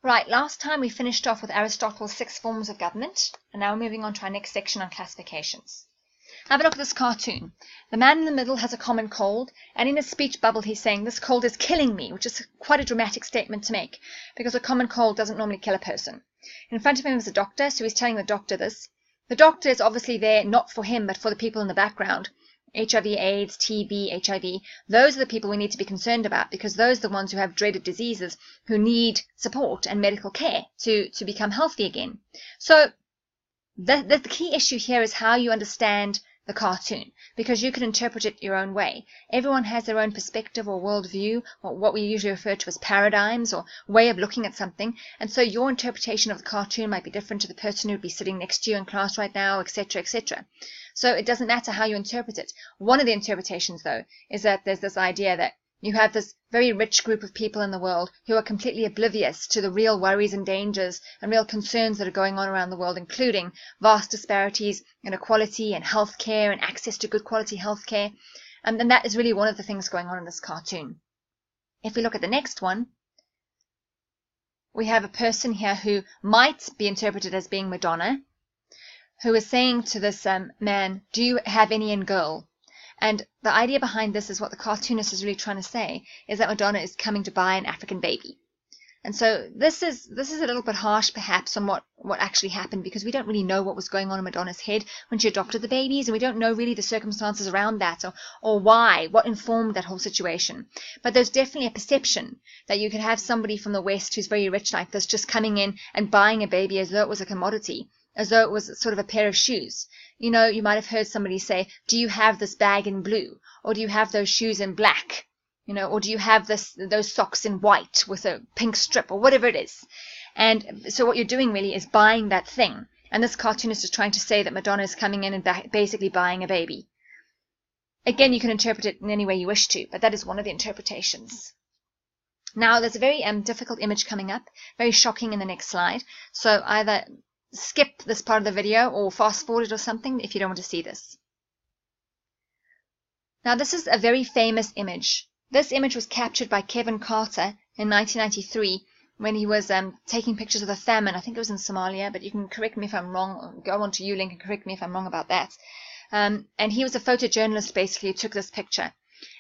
Right, last time we finished off with Aristotle's 6 forms of government, and now we're moving on to our next section on classifications. Have a look at this cartoon. The man in the middle has a common cold, and in his speech bubble he's saying, "This cold is killing me," which is quite a dramatic statement to make, because a common cold doesn't normally kill a person. In front of him is a doctor, so he's telling the doctor this. The doctor is obviously there not for him, but for the people in the background. HIV, AIDS, TB, HIV, those are the people we need to be concerned about, because those are the ones who have dreaded diseases, who need support and medical care to become healthy again. So the key issue here is how you understand the cartoon, because you can interpret it your own way. Everyone has their own perspective or worldview, or what we usually refer to as paradigms or way of looking at something, and so your interpretation of the cartoon might be different to the person who would be sitting next to you in class right now, etc., etc. So it doesn't matter how you interpret it. One of the interpretations, though, is that there's this idea that you have this very rich group of people in the world who are completely oblivious to the real worries and dangers and real concerns that are going on around the world, including vast disparities in equality and healthcare and access to good quality healthcare. And that is really one of the things going on in this cartoon. If we look at the next one, we have a person here who might be interpreted as being Madonna, who is saying to this man, "Do you have any in girl?" And the idea behind this is what the cartoonist is really trying to say, is that Madonna is coming to buy an African baby. And so this is a little bit harsh perhaps on what actually happened, because we don't really know what was going on in Madonna's head when she adopted the babies, and we don't know really the circumstances around that, or why, what informed that whole situation. But there's definitely a perception that you could have somebody from the West who's very rich like this just coming in and buying a baby as though it was a commodity, as though it was sort of a pair of shoes. You know, you might have heard somebody say, "Do you have this bag in blue?" Or "Do you have those shoes in black?" You know, or "Do you have those socks in white with a pink strip?" or whatever it is. And so what you're doing really is buying that thing. And this cartoonist is trying to say that Madonna is coming in and basically buying a baby. Again, you can interpret it in any way you wish to, but that is one of the interpretations. Now, there's a very difficult image coming up, very shocking in the next slide. So either skip this part of the video or fast forward it or something if you don't want to see this. Now, this is a very famous image. This image was captured by Kevin Carter in 1993 when he was taking pictures of the famine. I think it was in Somalia, but you can correct me if I'm wrong. Go on to YouLink and correct me if I'm wrong about that. And he was a photojournalist basically who took this picture.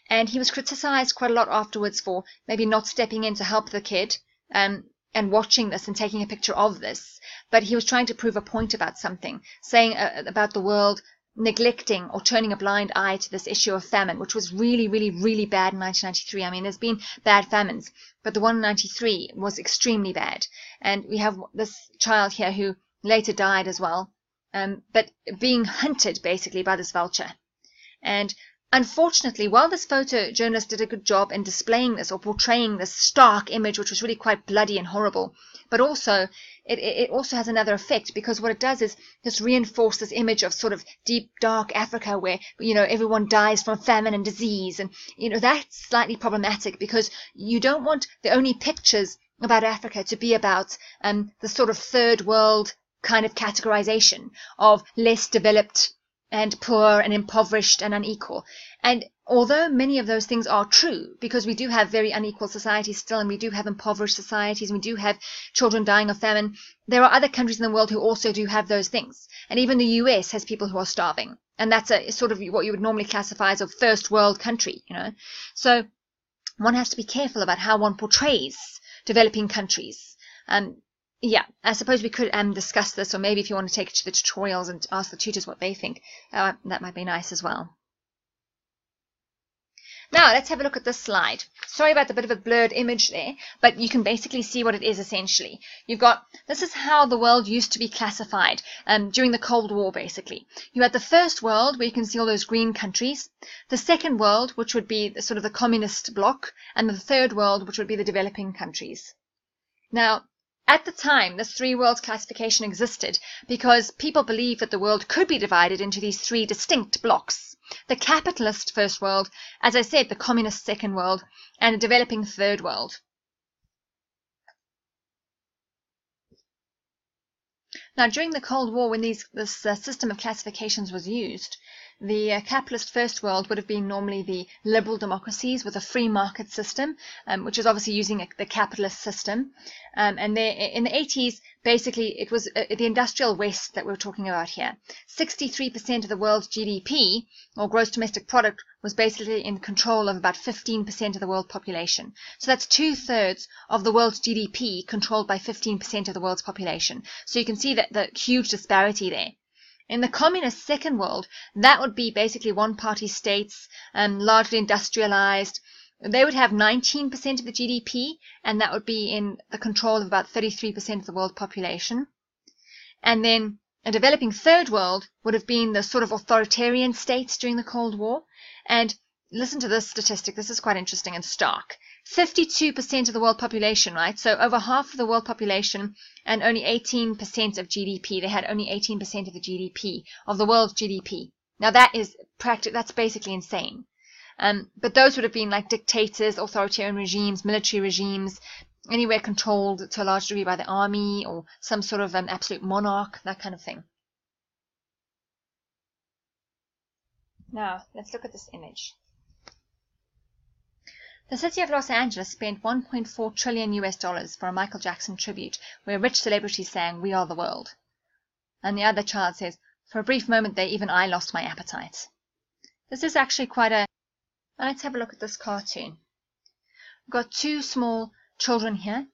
And he was criticized quite a lot afterwards for maybe not stepping in to help the kid and watching this and taking a picture of this. But he was trying to prove a point about something, saying about the world neglecting or turning a blind eye to this issue of famine, which was really, really, really bad in 1993. I mean, there's been bad famines, but the one in 93 was extremely bad. And we have this child here who later died as well, but being hunted basically by this vulture. And unfortunately, while this photojournalist did a good job in displaying this or portraying this stark image, which was really quite bloody and horrible, but also it also has another effect, because what it does is just reinforce this image of sort of deep, dark Africa where, you know, everyone dies from famine and disease. And, you know, that's slightly problematic, because you don't want the only pictures about Africa to be about the sort of third world kind of categorization of less developed and poor and impoverished and unequal. And although many of those things are true, because we do have very unequal societies still, and we do have impoverished societies, and we do have children dying of famine, there are other countries in the world who also do have those things. And even the US has people who are starving. And that's a sort of what you would normally classify as a first world country, you know. So one has to be careful about how one portrays developing countries. Yeah, I suppose we could discuss this, or maybe if you want to take it to the tutorials and ask the tutors what they think, that might be nice as well. Now, let's have a look at this slide. Sorry about the bit of a blurred image there, but you can basically see what it is essentially. You've got, this is how the world used to be classified during the Cold War, basically. You had the first world, where you can see all those green countries, the second world, which would be sort of the communist bloc, and the third world, which would be the developing countries. Now, at the time, this three worlds classification existed because people believed that the world could be divided into these three distinct blocks. The capitalist first world, as I said, the communist second world, and the developing third world. Now, during the Cold War, when this system of classifications was used, the capitalist first world would have been normally the liberal democracies with a free market system, which is obviously using the capitalist system. And there, in the 80s, basically, it was the industrial West that we're talking about here. 63% of the world's GDP, or gross domestic product, was basically in control of about 15% of the world population. So that's 2/3 of the world's GDP controlled by 15% of the world's population. So you can see that the huge disparity there. In the communist second world, that would be basically one-party states, largely industrialized. They would have 19% of the GDP, and that would be in the control of about 33% of the world population. And then a developing third world would have been the sort of authoritarian states during the Cold War. And listen to this statistic. This is quite interesting and stark. 52% of the world population, right? So over half of the world population and only 18% of GDP. They had only 18% of the GDP, of the world's GDP. Now that is that's basically insane. But those would have been like dictators, authoritarian regimes, military regimes, anywhere controlled to a large degree by the army or some sort of absolute monarch, that kind of thing. Now, let's look at this image. The city of Los Angeles spent $1.4 trillion for a Michael Jackson tribute where rich celebrities sang "We Are the World." And the other child says, "For a brief moment there, even I lost my appetite." This is actually quite a... Let's have a look at this cartoon. We've got two small children here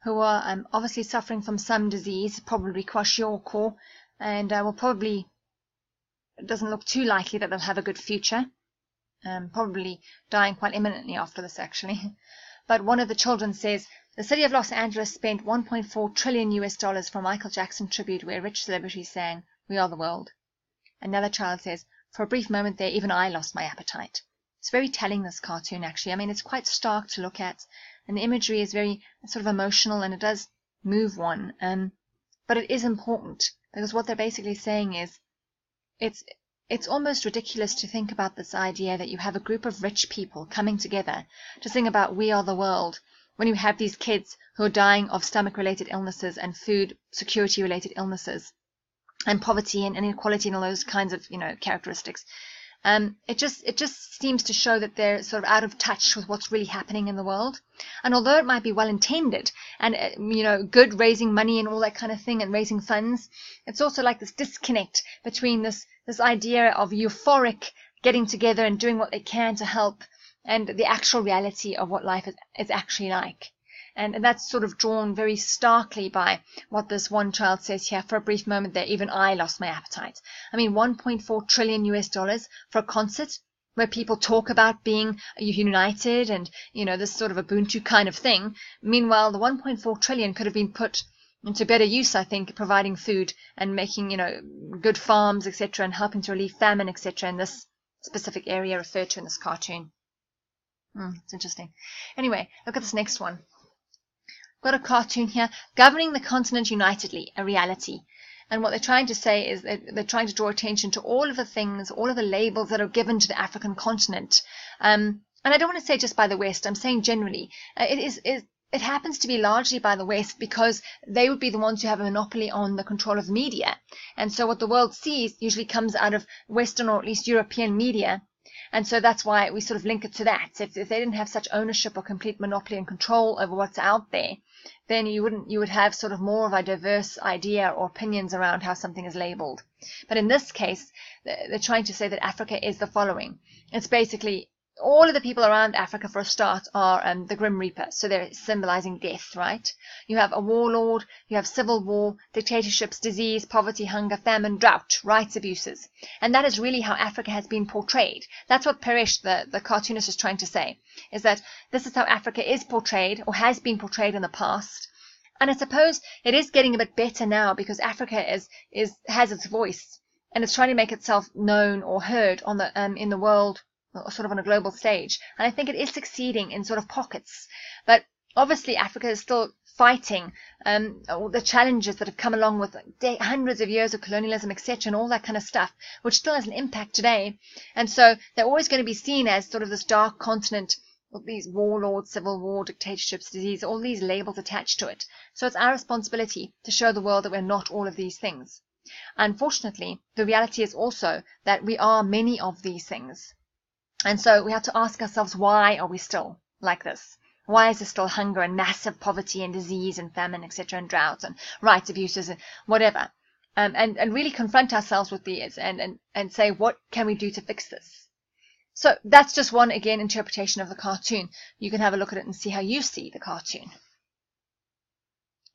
who are obviously suffering from some disease, probably kwashiorkor, and it doesn't look too likely that they'll have a good future. Probably dying quite imminently after this, actually. But one of the children says, "The city of Los Angeles spent $1.4 trillion for a Michael Jackson tribute where rich celebrities sang "We Are the World." Another child says, "For a brief moment there, even I lost my appetite." It's very telling, this cartoon, actually. I mean, it's quite stark to look at, and the imagery is very sort of emotional, and it does move one. But it is important, because what they're basically saying is, it's almost ridiculous to think about this idea that you have a group of rich people coming together to sing about "We Are the World" when you have these kids who are dying of stomach-related illnesses and food security-related illnesses and poverty and inequality and all those kinds of, characteristics. It just seems to show that they're sort of out of touch with what's really happening in the world. And although it might be well intended and good, raising money and all that kind of thing and raising funds, it's also like this disconnect between this idea of euphoric getting together and doing what they can to help and the actual reality of what life is actually like. And that's sort of drawn very starkly by what this one child says here. "For a brief moment there, even I lost my appetite." I mean, $1.4 trillion for a concert where people talk about being united and, this sort of Ubuntu kind of thing. Meanwhile, the $1.4 trillion could have been put into better use, I think, providing food and making, good farms, etc., and helping to relieve famine, etc., in this specific area referred to in this cartoon. It's interesting. Anyway, look at this next one. Got a cartoon here, "Governing the Continent Unitedly, a Reality." And what they're trying to say is that they're trying to draw attention to all of the things, all of the labels that are given to the African continent. And I don't want to say just by the West, I'm saying generally. It happens to be largely by the West because they would be the ones who have a monopoly on the control of the media. And so what the world sees usually comes out of Western or at least European media. And so that's why we sort of link it to that. If they didn't have such ownership or complete monopoly and control over what's out there, then you would have sort of more of a diverse idea or opinions around how something is labeled. But in this case, they're trying to say that Africa is the following. It's basically all of the people around Africa, for a start, are the Grim Reaper. So they're symbolizing death, right? You have a warlord, you have civil war, dictatorships, disease, poverty, hunger, famine, drought, rights abuses. And that is really how Africa has been portrayed. That's what Paresh, the cartoonist, is trying to say, is that this is how Africa is portrayed or has been portrayed in the past. And I suppose it is getting a bit better now because Africa has its voice and it's trying to make itself known or heard on in the world, sort of on a global stage. And I think it is succeeding in sort of pockets. But obviously Africa is still fighting all the challenges that have come along with hundreds of years of colonialism, etc., and all that kind of stuff, which still has an impact today. And so they're always going to be seen as sort of this dark continent with these warlords, civil war, dictatorships, disease, all these labels attached to it. So it's our responsibility to show the world that we're not all of these things. Unfortunately, the reality is also that we are many of these things. And so we have to ask ourselves, why are we still like this? Why is there still hunger and massive poverty and disease and famine, etc., and droughts and rights abuses and whatever? And really confront ourselves with these and say, what can we do to fix this? So that's just one, again, interpretation of the cartoon. You can have a look at it and see how you see the cartoon.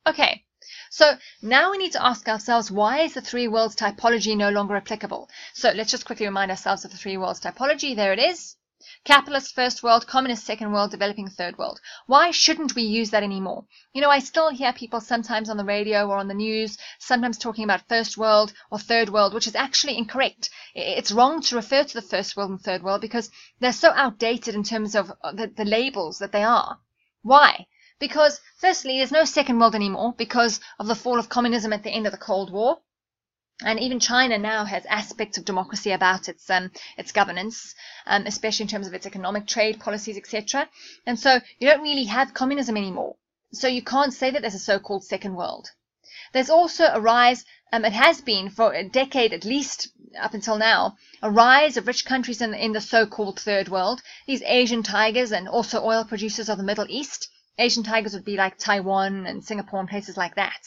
Okay, so now we need to ask ourselves, why is the three worlds typology no longer applicable? So let's just quickly remind ourselves of the three worlds typology. There it is. Capitalist first world, communist second world, developing third world. Why shouldn't we use that anymore? You know, I still hear people sometimes on the radio or on the news, sometimes talking about first world or third world, which is actually incorrect. It's wrong to refer to the first world and third world because they're so outdated in terms of the labels that they are. Why? Because, firstly, there's no second world anymore because of the fall of communism at the end of the Cold War. And even China now has aspects of democracy about its governance, especially in terms of its economic trade policies, etc. And so you don't really have communism anymore. So you can't say that there's a so-called second world. There's also a rise, it has been for a decade at least up until now, a rise of rich countries in the so-called third world, these Asian tigers and also oil producers of the Middle East. Asian tigers would be like Taiwan and Singapore and places like that.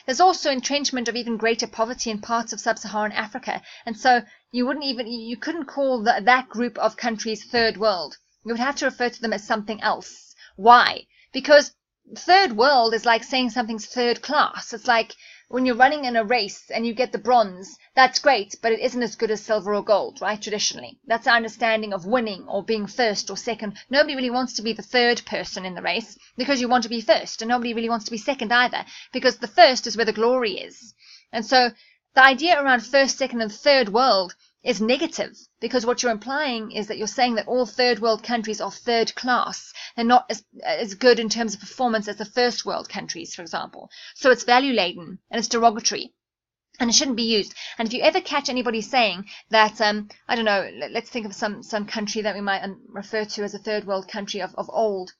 There's also entrenchment of even greater poverty in parts of sub-Saharan Africa, and so you couldn't call that group of countries third world. You would have to refer to them as something else. Why? Because third world is like saying something's third class. It's like when you're running in a race and you get the bronze, that's great, but it isn't as good as silver or gold, right, traditionally. That's our understanding of winning or being first or second. Nobody really wants to be the third person in the race because you want to be first, and nobody really wants to be second either because the first is where the glory is. And so the idea around first, second, and third world is negative because what you're implying is that you're saying that all third world countries are third class. They're not as good in terms of performance as the first world countries, for example. So it's value laden and it's derogatory and it shouldn't be used. And if you ever catch anybody saying that, I don't know, let's think of some country that we might refer to as a third world country of old.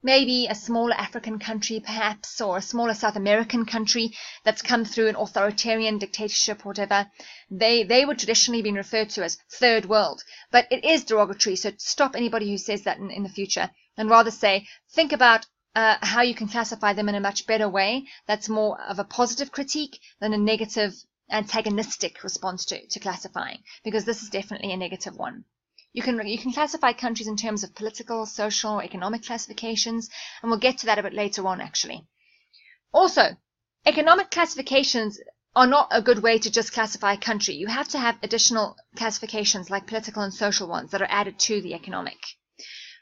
Maybe a smaller African country, perhaps, or a smaller South American country that's come through an authoritarian dictatorship or whatever. They would traditionally been referred to as third world. But it is derogatory, so stop anybody who says that in the future. And rather say, think about how you can classify them in a much better way. That's more of a positive critique than a negative, antagonistic response to classifying. Because this is definitely a negative one. You can classify countries in terms of political, social, or economic classifications, and we'll get to that a bit later on, actually. Also, economic classifications are not a good way to just classify a country. You have to have additional classifications like political and social ones that are added to the economic.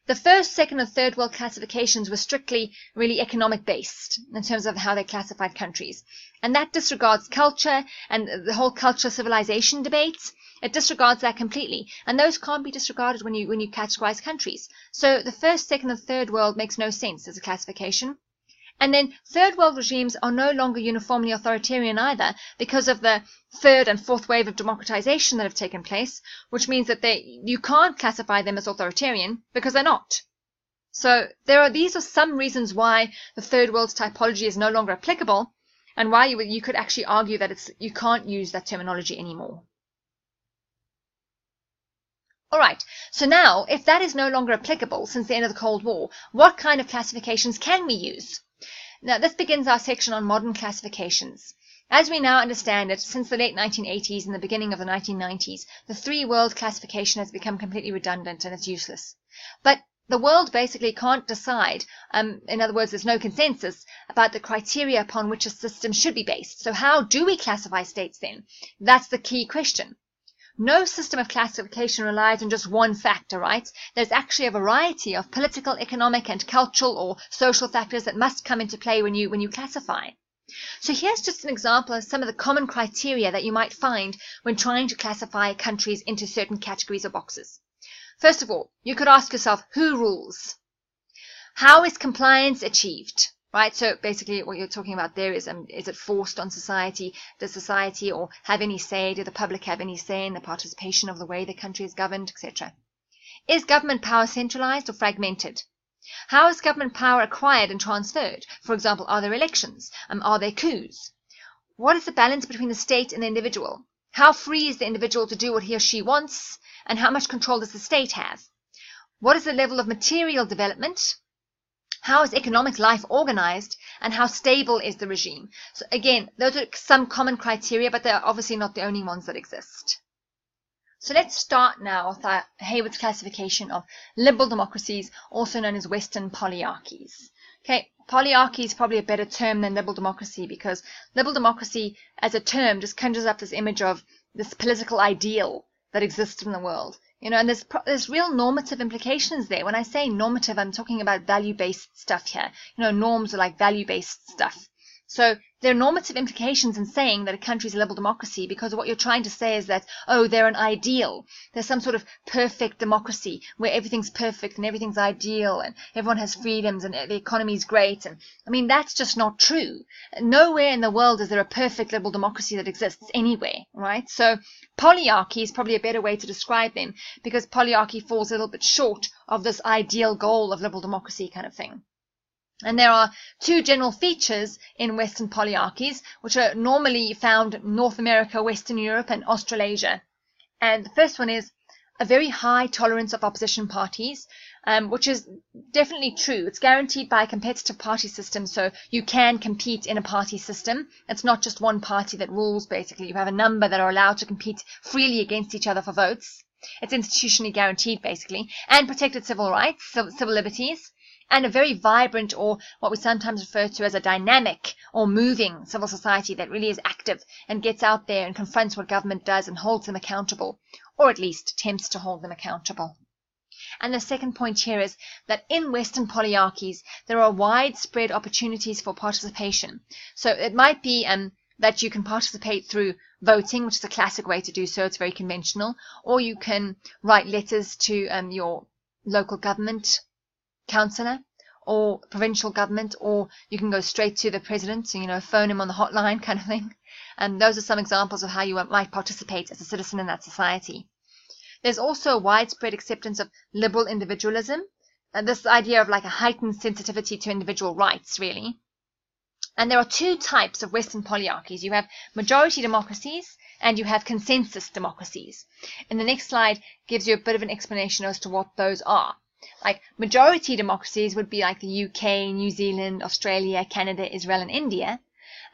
The first, second, and third world classifications were strictly really economic based in terms of how they classified countries. And that disregards culture and the whole culture civilization debates. It disregards that completely, and those can't be disregarded when you categorize countries. So the first, second, and third world makes no sense as a classification. And then third world regimes are no longer uniformly authoritarian either because of the third and fourth wave of democratization that have taken place, which means that you can't classify them as authoritarian because they're not. So these are some reasons why the third world's typology is no longer applicable, and why you could actually argue that you can't use that terminology anymore. Alright, so now, if that is no longer applicable since the end of the Cold War, what kind of classifications can we use? Now, this begins our section on modern classifications. As we now understand it, since the late 1980s and the beginning of the 1990s, the three-world classification has become completely redundant and it's useless. But the world basically can't decide, in other words, there's no consensus about the criteria upon which a system should be based. So how do we classify states then? That's the key question. No system of classification relies on just one factor, right? There's actually a variety of political, economic, and cultural or social factors that must come into play when you classify. So here's just an example of some of the common criteria that you might find when trying to classify countries into certain categories or boxes. First of all, you could ask yourself, who rules? How is compliance achieved? Right, so basically what you're talking about there is it forced on society? Does society or have any say? Do the public have any say in the participation of the way the country is governed, etc.? Is government power centralized or fragmented? How is government power acquired and transferred? For example, are there elections? Are there coups? what is the balance between the state and the individual? How free is the individual to do what he or she wants, and how much control does the state have? What is the level of material development? How is economic life organized, and how stable is the regime? So again, those are some common criteria, but they're obviously not the only ones that exist. So let's start now with Haywood's classification of liberal democracies, also known as Western polyarchies. Okay, polyarchy is probably a better term than liberal democracy, because liberal democracy as a term just conjures up this image of this political ideal that exists in the world. And there's real normative implications there. When I say normative, I'm talking about value-based stuff here. Norms are like value-based stuff. So there are normative implications in saying that a country is a liberal democracy, because what you're trying to say is that, they're an ideal. There's some sort of perfect democracy where everything's perfect and everything's ideal and everyone has freedoms and the economy is great. And that's just not true. Nowhere in the world is there a perfect liberal democracy that exists anywhere, right? So polyarchy is probably a better way to describe them, because polyarchy falls a little bit short of this ideal goal of liberal democracy kind of thing. And there are two general features in Western polyarchies, which are normally found in North America, Western Europe, and Australasia. And the first one is a very high tolerance of opposition parties, which is definitely true. It's guaranteed by a competitive party system, so you can compete in a party system. It's not just one party that rules, basically. You have a number that are allowed to compete freely against each other for votes. It's institutionally guaranteed, basically, and protected civil rights, civil liberties, and a very vibrant, or what we sometimes refer to as a dynamic or moving civil society that really is active and gets out there and confronts what government does and holds them accountable, or at least attempts to hold them accountable. And the second point here is that in Western polyarchies, there are widespread opportunities for participation. So it might be that you can participate through voting, which is a classic way to do so. It's very conventional. Or you can write letters to your local government councillor or provincial government, or you can go straight to the president, so, phone him on the hotline kind of thing. And those are some examples of how you might participate as a citizen in that society. There's also a widespread acceptance of liberal individualism, and this idea of like a heightened sensitivity to individual rights, really. And there are two types of Western polyarchies. You have majority democracies and you have consensus democracies. And the next slide gives you a bit of an explanation as to what those are. Like majority democracies would be like the UK, New Zealand, Australia, Canada, Israel, and India,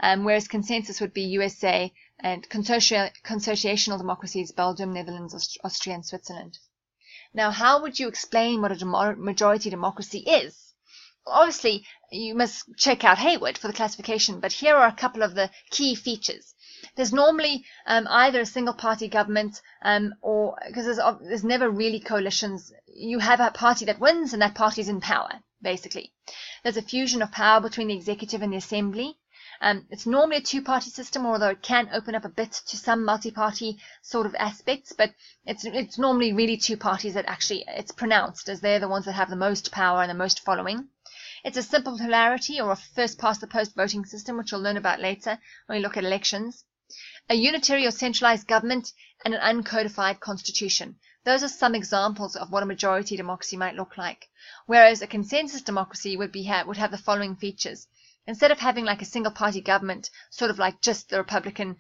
whereas consensus would be USA, and consociational democracies, Belgium, Netherlands, Austria, and Switzerland. Now, how would you explain what a majority democracy is? Well, obviously, you must check out Haywood for the classification, but here are a couple of the key features. There's normally either a single-party government, or because there's never really coalitions. You have a party that wins, and that party is in power, basically. There's a fusion of power between the executive and the assembly. It's normally a two-party system, although it can open up a bit to some multi-party sort of aspects, but it's normally really two parties that actually it's pronounced as they're the ones that have the most power and the most following. It's a simple plurality or a first-past-the-post voting system, which you'll learn about later when we look at elections. A unitary or centralized government, and an uncodified constitution. Those are some examples of what a majority democracy might look like. Whereas a consensus democracy would have the following features. Instead of having like a single party government, sort of like just the Republican,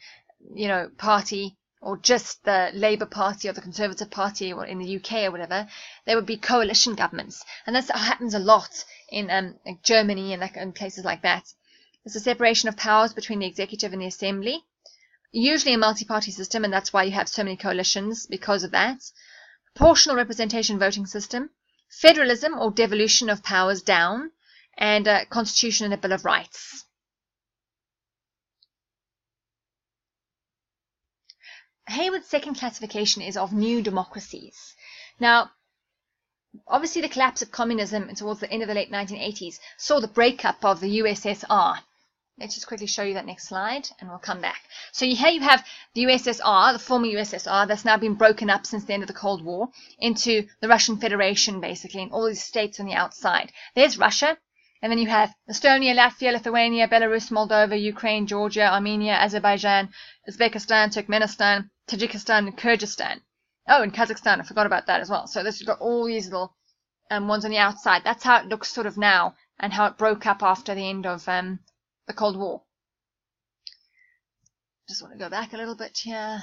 party, or just the Labour Party or the Conservative Party, or in the UK or whatever, there would be coalition governments. And that happens a lot in Germany and places like that. There's a separation of powers between the executive and the assembly. Usually a multi-party system, and that's why you have so many coalitions because of that. Proportional representation voting system. Federalism or devolution of powers down. And a constitution and a Bill of Rights. Haywood's second classification is of new democracies. Now, obviously the collapse of communism towards the end of the late 1980s saw the breakup of the USSR. Let's just quickly show you that next slide, and we'll come back. So here you have the USSR, the former USSR, that's now been broken up since the end of the Cold War, into the Russian Federation, basically, and all these states on the outside. There's Russia. And then you have Estonia, Latvia, Lithuania, Belarus, Moldova, Ukraine, Georgia, Armenia, Azerbaijan, Uzbekistan, Turkmenistan, Tajikistan, and Kyrgyzstan. Oh, and Kazakhstan, I forgot about that as well. So this, you've got all these little ones on the outside. That's how it looks sort of now, and how it broke up after the end of the Cold War. Just want to go back a little bit here.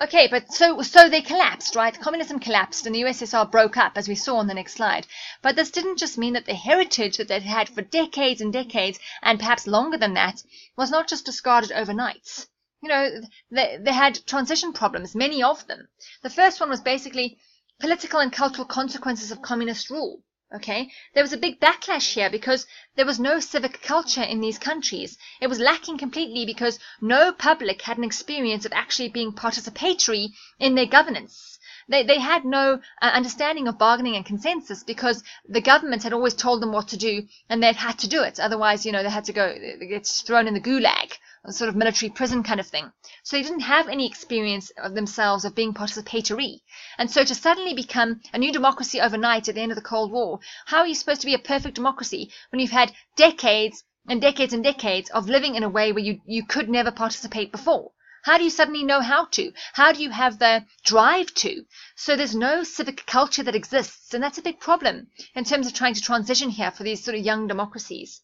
Okay, but so they collapsed, right? Communism collapsed and the USSR broke up, as we saw on the next slide. But this didn't just mean that the heritage that they'd had for decades and decades, and perhaps longer than that, was not just discarded overnight. You know, they had transition problems, many of them. The first one was basically political and cultural consequences of communist rule. Okay, there was a big backlash here because there was no civic culture in these countries. It was lacking completely because no public had an experience of actually being participatory in their governance. They had no understanding of bargaining and consensus because the government had always told them what to do and they'd had to do it. Otherwise, you know, they had to go, it's thrown in the gulag, a sort of military prison kind of thing. So they didn't have any experience of themselves of being participatory. And so to suddenly become a new democracy overnight at the end of the Cold War, how are you supposed to be a perfect democracy when you've had decades and decades and decades of living in a way where you could never participate before? How do you suddenly know how to? How do you have the drive to? So there's no civic culture that exists, and that's a big problem in terms of trying to transition here for these sort of young democracies.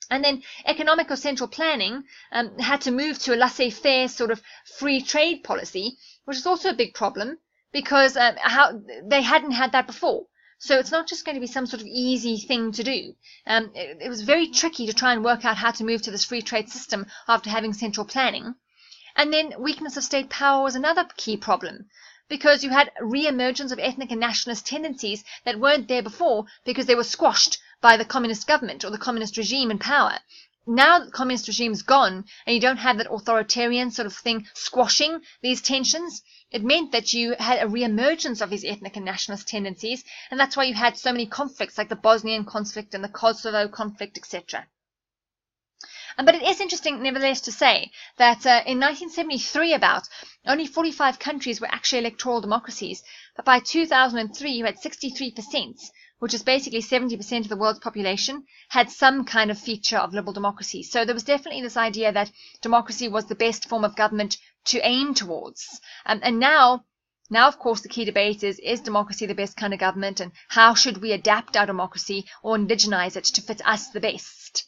And then economic or central planning had to move to a laissez-faire sort of free trade policy, which is also a big problem because they hadn't had that before. So it's not just going to be some sort of easy thing to do. It was very tricky to try and work out how to move to this free trade system after having central planning. And then weakness of state power was another key problem, because you had re-emergence of ethnic and nationalist tendencies that weren't there before because they were squashed by the communist government or the communist regime in power. Now the communist regime's gone and you don't have that authoritarian sort of thing squashing these tensions. It meant that you had a re-emergence of these ethnic and nationalist tendencies, and that's why you had so many conflicts like the Bosnian conflict and the Kosovo conflict, etc. But it is interesting, nevertheless, to say that in 1973, only 45 countries were actually electoral democracies. But by 2003, you had 63%, which is basically 70% of the world's population, had some kind of feature of liberal democracy. So there was definitely this idea that democracy was the best form of government to aim towards. And now, of course, the key debate is democracy the best kind of government, and how should we adapt our democracy or indigenize it to fit us the best?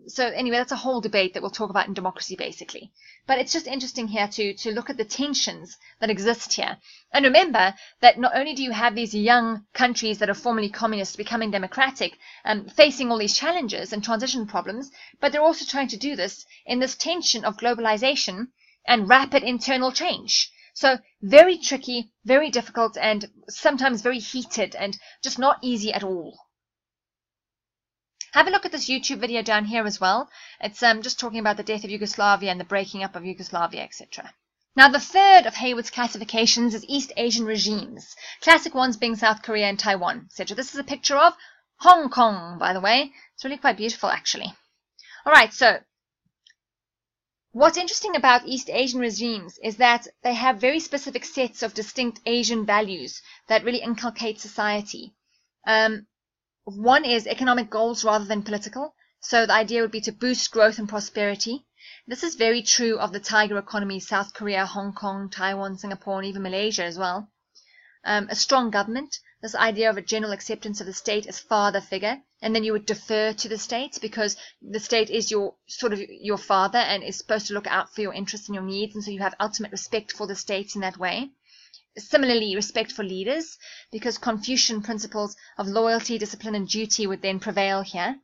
So anyway, that's a whole debate that we'll talk about in democracy, basically. But it's just interesting here to look at the tensions that exist here. And remember that not only do you have these young countries that are formerly communist becoming democratic, facing all these challenges and transition problems, but they're also trying to do this in this tension of globalization and rapid internal change. So very tricky, very difficult, and sometimes very heated, and just not easy at all. Have a look at this YouTube video down here as well. It's just talking about the death of Yugoslavia and the breaking up of Yugoslavia, etc. Now, the third of Hayward's classifications is East Asian regimes, classic ones being South Korea and Taiwan, etc. This is a picture of Hong Kong, by the way. It's really quite beautiful, actually. All right, so what's interesting about East Asian regimes is that they have very specific sets of distinct Asian values that really inculcate society. One is economic goals rather than political. So the idea would be to boost growth and prosperity. This is very true of the tiger economies, South Korea, Hong Kong, Taiwan, Singapore, and even Malaysia as well. A strong government, this idea of a general acceptance of the state as father figure, and then you would defer to the state because the state is your father and is supposed to look out for your interests and your needs, and so you have ultimate respect for the state in that way. Similarly, respect for leaders, because Confucian principles of loyalty, discipline, and duty would then prevail here.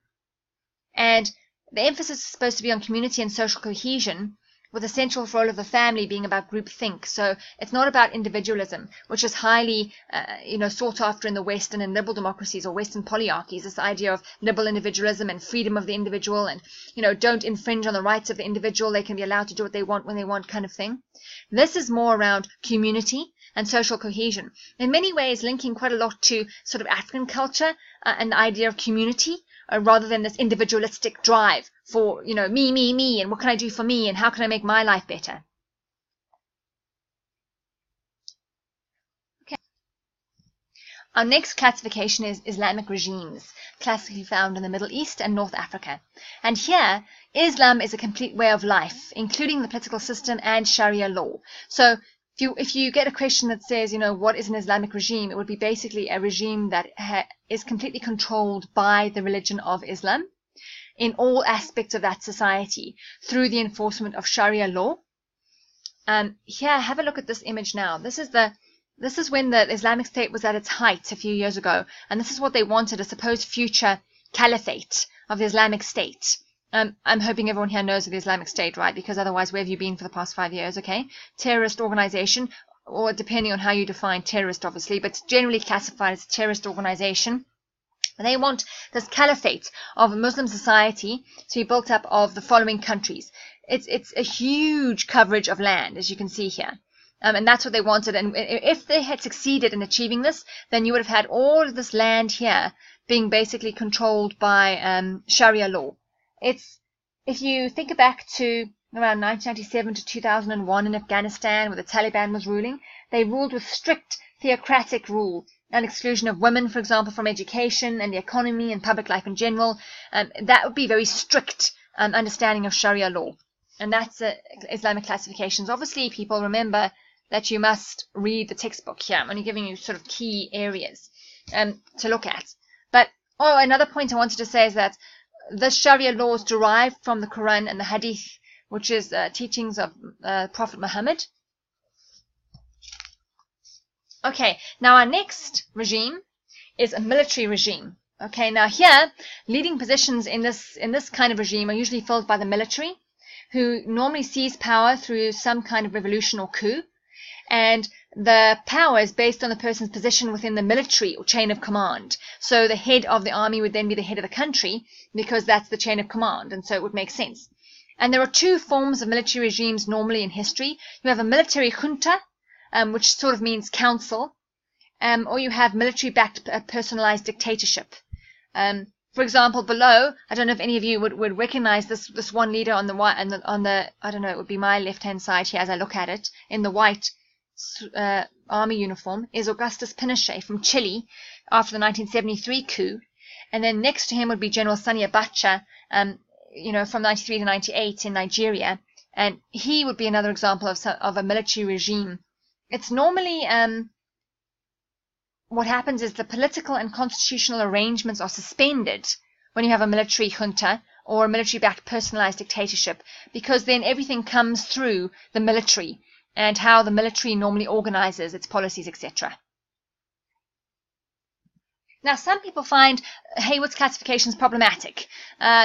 And the emphasis is supposed to be on community and social cohesion, with the central role of the family being about groupthink. So it's not about individualism, which is highly, sought after in the West and in liberal democracies or Western polyarchies. This idea of liberal individualism and freedom of the individual, and don't infringe on the rights of the individual. They can be allowed to do what they want when they want, kind of thing. This is more around community and social cohesion, in many ways linking quite a lot to sort of African culture and the idea of community, rather than this individualistic drive for, me, and what can I do for me, and how can I make my life better. Okay. Our next classification is Islamic regimes, classically found in the Middle East and North Africa. And here, Islam is a complete way of life, including the political system and Sharia law. So if you get a question that says, what is an Islamic regime, it would be basically a regime that is completely controlled by the religion of Islam. in all aspects of that society through the enforcement of Sharia law. Here, have a look at this image now. This is when the Islamic State was at its height a few years ago, and this is what they wanted, a supposed future caliphate of the Islamic State. I'm hoping everyone here knows of the Islamic State, right? Because otherwise, where have you been for the past 5 years, okay? Terrorist organization, or depending on how you define terrorist, obviously, but generally classified as a terrorist organization. They want this caliphate of a Muslim society to be built up of the following countries. It's a huge coverage of land, as you can see here. And that's what they wanted. And if they had succeeded in achieving this, then you would have had all of this land here being basically controlled by Sharia law. If you think back to around 1997 to 2001 in Afghanistan, where the Taliban was ruling, they ruled with strict theocratic rule and exclusion of women, for example, from education and the economy and public life in general. That would be very strict understanding of Sharia law. And that's Islamic classifications. Obviously, people remember that you must read the textbook here. I'm only giving you sort of key areas to look at. But, another point I wanted to say is that the Sharia law is derived from the Quran and the Hadith, which is teachings of Prophet Muhammad. Okay, now our next regime is a military regime. Okay, now here, leading positions in this kind of regime are usually filled by the military, who normally seize power through some kind of revolution or coup. And the power is based on the person's position within the military or chain of command. So the head of the army would then be the head of the country, because that's the chain of command, and so it would make sense. And there are two forms of military regimes normally in history. You have a military junta, which sort of means council, or you have military-backed personalized dictatorship. For example, below, I don't know if any of you would recognize this one leader on the white, on the I don't know, it would be my left-hand side here as I look at it, in the white army uniform, is Augustus Pinochet from Chile after the 1973 coup. And then next to him would be General Sani Abacha, from 93 to 98 in Nigeria. And he would be another example of a military regime. It's normally, what happens is the political and constitutional arrangements are suspended when you have a military junta or a military-backed personalized dictatorship, because then everything comes through the military and how the military normally organizes its policies, etc. Now, some people find Haywood's classifications problematic.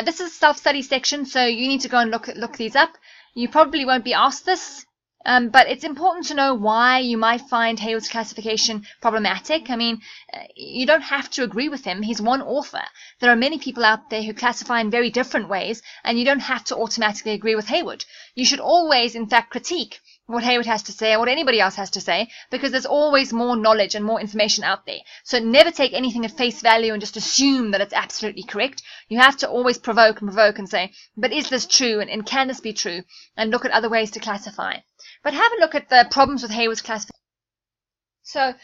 This is a self-study section, so you need to go and look these up. You probably won't be asked this, but it's important to know why you might find Haywood's classification problematic. I mean, you don't have to agree with him. He's one author. There are many people out there who classify in very different ways, and you don't have to automatically agree with Haywood. You should always, in fact, critique what Haywood has to say or what anybody else has to say, because there's always more knowledge and more information out there. So never take anything at face value and just assume that it's absolutely correct. You have to always provoke and say, but is this true, and can this be true, and look at other ways to classify. But have a look at the problems with Haywood's classification. So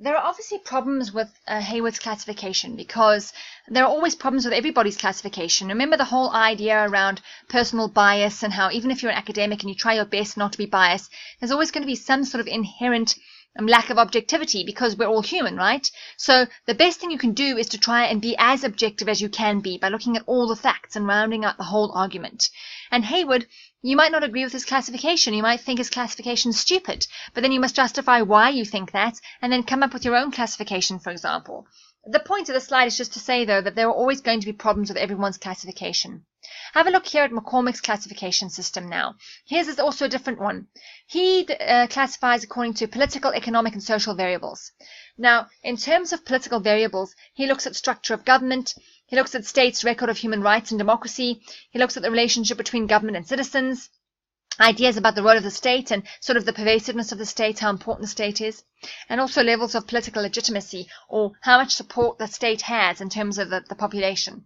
there are obviously problems with Haywood's classification, because there are always problems with everybody's classification. Remember the whole idea around personal bias, and how even if you're an academic and you try your best not to be biased, there's always going to be some sort of inherent lack of objectivity, because we're all human, right? So the best thing you can do is to try and be as objective as you can be by looking at all the facts and rounding out the whole argument. And Haywood, you might not agree with his classification. You might think his classification is stupid, but then you must justify why you think that, and then come up with your own classification, for example. The point of the slide is just to say, though, that there are always going to be problems with everyone's classification. Have a look here at McCormick's classification system now. His is also a different one. He classifies according to political, economic, and social variables. Now, in terms of political variables, he looks at structure of government. He looks at states' record of human rights and democracy. He looks at the relationship between government and citizens, ideas about the role of the state and sort of the pervasiveness of the state, how important the state is, and also levels of political legitimacy, or how much support the state has in terms of the population.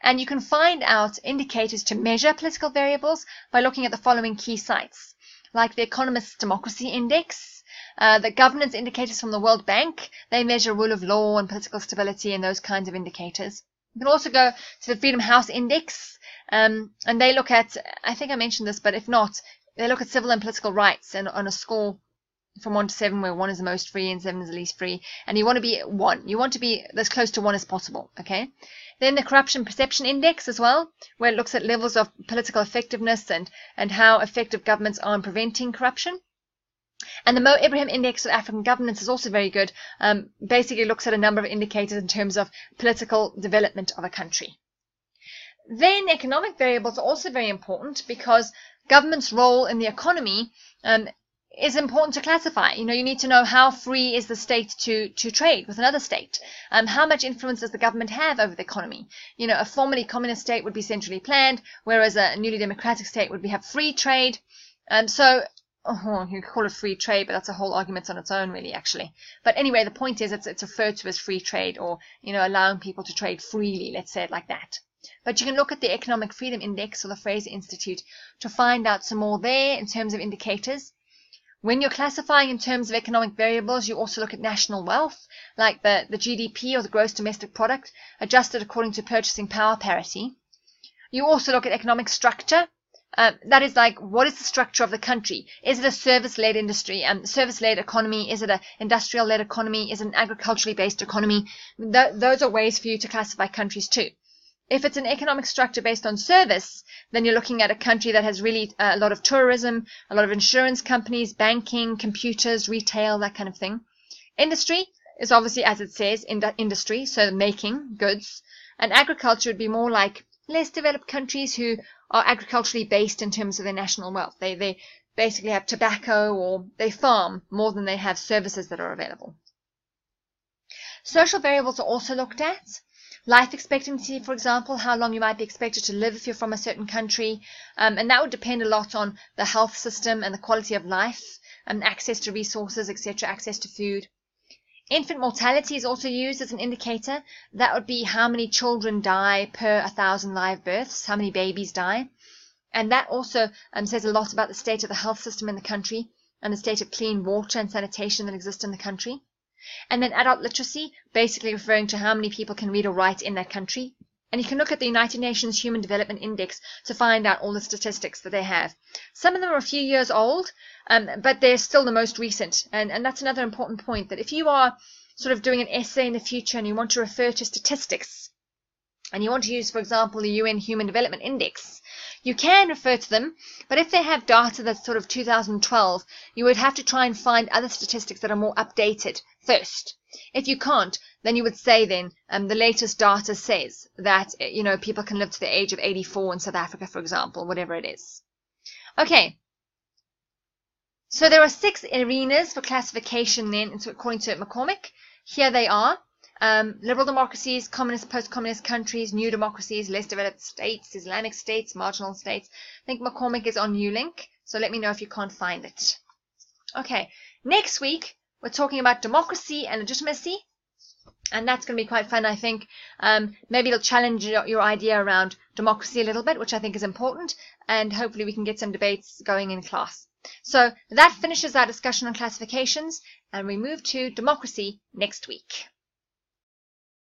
And you can find out indicators to measure political variables by looking at the following key sites, like the Economist's Democracy Index, the governance indicators from the World Bank. They measure rule of law and political stability and those kinds of indicators. You can also go to the Freedom House Index, and they look at, I think I mentioned this, but if not, they look at civil and political rights and on a score from 1 to 7, where 1 is the most free and 7 is the least free, and you want to be 1. You want to be as close to 1 as possible, okay? Then the Corruption Perception Index as well, where it looks at levels of political effectiveness and how effective governments are in preventing corruption. And the Mo Ibrahim Index of African Governance is also very good. Basically looks at a number of indicators in terms of political development of a country. Then economic variables are also very important because government's role in the economy is important to classify. You need to know how free is the state to trade with another state. How much influence does the government have over the economy? A formerly communist state would be centrally planned, whereas a newly democratic state would have free trade. You call it free trade, but that's a whole argument on its own, really, actually. But anyway, the point is it's referred to as free trade, or, allowing people to trade freely, let's say it like that. But you can look at the Economic Freedom Index or the Fraser Institute to find out some more there in terms of indicators. When you're classifying in terms of economic variables, you also look at national wealth, like the GDP or the gross domestic product, adjusted according to purchasing power parity. You also look at economic structure. That is like, what is the structure of the country? Is it a service-led industry, service-led economy? Is it an industrial-led economy? Is it an agriculturally based economy? Those are ways for you to classify countries too. If it's an economic structure based on service, then you're looking at a country that has really a lot of tourism, a lot of insurance companies, banking, computers, retail, that kind of thing. Industry is obviously, as it says, industry, so making goods. And agriculture would be more like less developed countries who are agriculturally based in terms of their national wealth. They basically have tobacco, or they farm more than they have services that are available. Social variables are also looked at. Life expectancy, for example, how long you might be expected to live if you're from a certain country. And that would depend a lot on the health system and the quality of life, and access to resources, etc., access to food. Infant mortality is also used as an indicator. That would be how many children die per 1,000 live births, how many babies die. And that also says a lot about the state of the health system in the country and the state of clean water and sanitation that exists in the country. And then adult literacy, basically referring to how many people can read or write in that country. And you can look at the United Nations Human Development Index to find out all the statistics that they have. Some of them are a few years old, but they're still the most recent. And that's another important point, that if you are sort of doing an essay in the future and you want to refer to statistics, and you want to use, for example, the UN Human Development Index, you can refer to them, but if they have data that's sort of 2012, you would have to try and find other statistics that are more updated first. If you can't, then you would say then the latest data says that people can live to the age of 84 in South Africa, for example, whatever it is. Okay, so there are 6 arenas for classification then, according to McCormick. Here they are. Liberal democracies, communist, post-communist countries, new democracies, less developed states, Islamic states, marginal states. I think McCormick is on Newlink, so let me know if you can't find it. Okay, next week we're talking about democracy and legitimacy, and that's going to be quite fun, I think. Maybe it'll challenge your idea around democracy a little bit, which I think is important, and hopefully we can get some debates going in class. So that finishes our discussion on classifications, and we move to democracy next week.